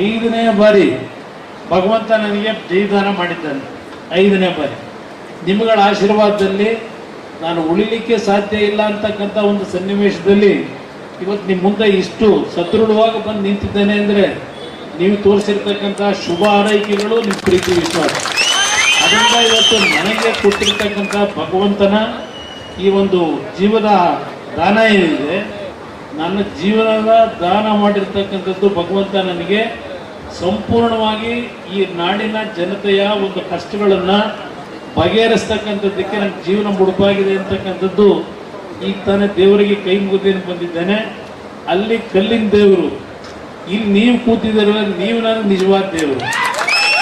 5ನೇ ಬಾರಿ ಭಗವಂತ ನನಗೆ ಜಯದಾನ ಮಾಡಿದ್ದಾನೆ. 5ನೇ ಬಾರಿ ನಿಮ್ಮಗಳ ಆಶೀರ್ವಾದದಲ್ಲಿ ನಾನು ಉಳಿಲಿಕ್ಕೆ ಸಾಧ್ಯ ಇಲ್ಲ ಅಂತಕ್ಕಂಥ ಒಂದು ಸನ್ನಿವೇಶದಲ್ಲಿ ಇವತ್ತು ನಿಮ್ಮ ಮುಂದೆ ಇಷ್ಟು ಸದೃಢವಾಗಿ ಬಂದು ನಿಂತಿದ್ದೇನೆ ಅಂದರೆ ನೀವು ತೋರಿಸಿರ್ತಕ್ಕಂಥ ಶುಭ ಆರೈಕೆಗಳು, ನಿಮ್ಮ ಪ್ರೀತಿ ವಿಶ್ವಾಸ. ಅದರಿಂದ ಇವತ್ತು ನನಗೆ ಕೊಟ್ಟಿರ್ತಕ್ಕಂಥ ಭಗವಂತನ ಈ ಒಂದು ಜೀವದ ದಾನ ಏನಿದೆ, ನನ್ನ ಜೀವನದ ದಾನ ಮಾಡಿರ್ತಕ್ಕಂಥದ್ದು ಭಗವಂತ ನನಗೆ ಸಂಪೂರ್ಣವಾಗಿ ಈ ನಾಡಿನ ಜನತೆಯ ಒಂದು ಕಷ್ಟಗಳನ್ನು ಬಗೆಹರಿಸ್ತಕ್ಕಂಥದ್ದಕ್ಕೆ ನನ್ನ ಜೀವನ ಮುಡುಪಾಗಿದೆ ಅಂತಕ್ಕಂಥದ್ದು ಈಗ ತಾನೇ ದೇವರಿಗೆ ಕೈ ಮುಗಿದೇನು ಬಂದಿದ್ದೇನೆ. ಅಲ್ಲಿ ಕಲ್ಲಿನ ದೇವರು, ಇಲ್ಲಿ ನೀವು ಕೂತಿದ್ದೀರ, ನೀವು ನನಗೆ ನಿಜವಾದ ದೇವರು,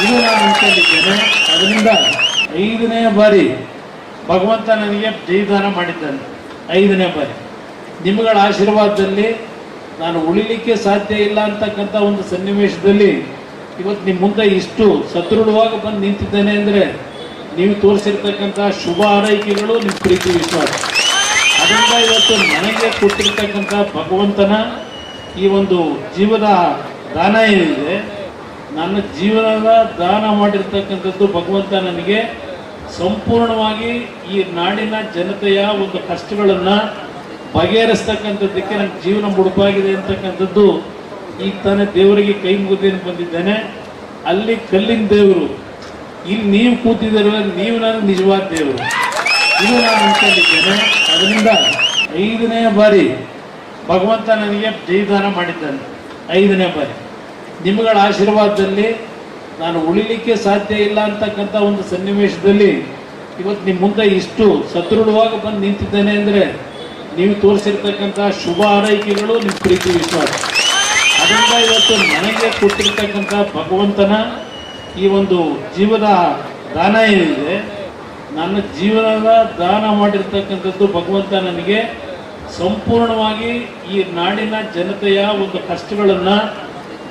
ಇದು ನಾನು ಅನ್ಕೊಂಡಿದ್ದೇನೆ. ಅದರಿಂದ 5ನೇ ಬಾರಿ ಭಗವಂತ ನನಗೆ ಜಯದಾನ ಮಾಡಿದ್ದಾನೆ. 5ನೇ ಬಾರಿ ನಿಮ್ಮಗಳ ಆಶೀರ್ವಾದದಲ್ಲಿ ನಾನು ಉಳಿಲಿಕ್ಕೆ ಸಾಧ್ಯ ಇಲ್ಲ ಅಂತಕ್ಕಂಥ ಒಂದು ಸನ್ನಿವೇಶದಲ್ಲಿ ಇವತ್ತು ನಿಮ್ಮ ಮುಂದೆ ಇಷ್ಟು ಸದೃಢವಾಗಿ ಬಂದು ನಿಂತಿದ್ದೇನೆ ಅಂದರೆ ನೀವು ತೋರಿಸಿರ್ತಕ್ಕಂಥ ಶುಭ ಆರೈಕೆಗಳು, ನಿಮ್ಮ ಪ್ರೀತಿ ವಿಶ್ವಾಸ. ಅದರಿಂದ ಇವತ್ತು ನನಗೆ ಕೊಟ್ಟಿರ್ತಕ್ಕಂಥ ಭಗವಂತನ ಈ ಒಂದು ಜೀವದ ದಾನ ಏನಿದೆ, ನನ್ನ ಜೀವನದ ದಾನ ಮಾಡಿರ್ತಕ್ಕಂಥದ್ದು ಭಗವಂತ ನನಗೆ ಸಂಪೂರ್ಣವಾಗಿ ಈ ನಾಡಿನ ಜನತೆಯ ಒಂದು ಕಷ್ಟಗಳನ್ನು ಬಗೆಹರಿಸ್ತಕ್ಕಂಥದ್ದಕ್ಕೆ ನನ್ನ ಜೀವನ ಮುಡುಪಾಗಿದೆ ಅಂತಕ್ಕಂಥದ್ದು ಈಗ ತಾನೇ ದೇವರಿಗೆ ಕೈ ಮುಗಿದೇನು ಬಂದಿದ್ದೇನೆ. ಅಲ್ಲಿ ಕಲ್ಲಿನ ದೇವರು, ಇಲ್ಲಿ ನೀವು ಕೂತಿದ್ದೀರ, ನೀವು ನನಗೆ ನಿಜವಾದ ದೇವರು, ಇದು ನಾನು ಅನ್ಕೊಂಡಿದ್ದೇನೆ. ಅದರಿಂದ 5ನೇ ಬಾರಿ ಭಗವಂತ ನನಗೆ ಜಯದಾನ ಮಾಡಿದ್ದಾನೆ. 5ನೇ ಬಾರಿ ನಿಮ್ಮಗಳ ಆಶೀರ್ವಾದದಲ್ಲಿ ನಾನು ಉಳಿಲಿಕ್ಕೆ ಸಾಧ್ಯ ಇಲ್ಲ ಅಂತಕ್ಕಂಥ ಒಂದು ಸನ್ನಿವೇಶದಲ್ಲಿ ಇವತ್ತು ನಿಮ್ಮ ಮುಂದೆ ಇಷ್ಟು ಸದೃಢವಾಗಿ ಬಂದು ನಿಂತಿದ್ದೇನೆ ಅಂದರೆ ನೀವು ತೋರಿಸಿರ್ತಕ್ಕಂಥ ಶುಭ ಆರೈಕೆಗಳು, ನಿಮ್ಮ ಪ್ರೀತಿ ವಿಶ್ವಾಸ. ಅದರಿಂದ ಇವತ್ತು ನನಗೆ ಕೊಟ್ಟಿರ್ತಕ್ಕಂಥ ಭಗವಂತನ ಈ ಒಂದು ಜೀವದ ದಾನ ಏನಿದೆ, ನನ್ನ ಜೀವನದ ದಾನ ಮಾಡಿರ್ತಕ್ಕಂಥದ್ದು ಭಗವಂತ ನನಗೆ ಸಂಪೂರ್ಣವಾಗಿ ಈ ನಾಡಿನ ಜನತೆಯ ಒಂದು ಕಷ್ಟಗಳನ್ನು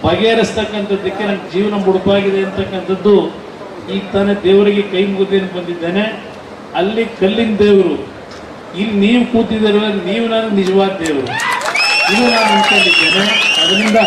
ಬಗೆಹರಿಸ್ತಕ್ಕಂಥದ್ದಕ್ಕೆ ನನ್ನ ಜೀವನ ಮುಡುಪಾಗಿದೆ ಅಂತಕ್ಕಂಥದ್ದು ಈಗ ತಾನೇ ದೇವರಿಗೆ ಕೈ ಮುಗಿದೇನು ಬಂದಿದ್ದೇನೆ. ಅಲ್ಲಿ ಕಲ್ಲಿನ ದೇವರು, ಇಲ್ಲಿ ನೀವು ಕೂತಿದ್ದೀರ, ನೀವು ನನಗೆ ನಿಜವಾದ ದೇವರು, ಇದು ನಾನು ಅನ್ಕೊಂಡಿದ್ದೇನೆ. ಅದರಿಂದ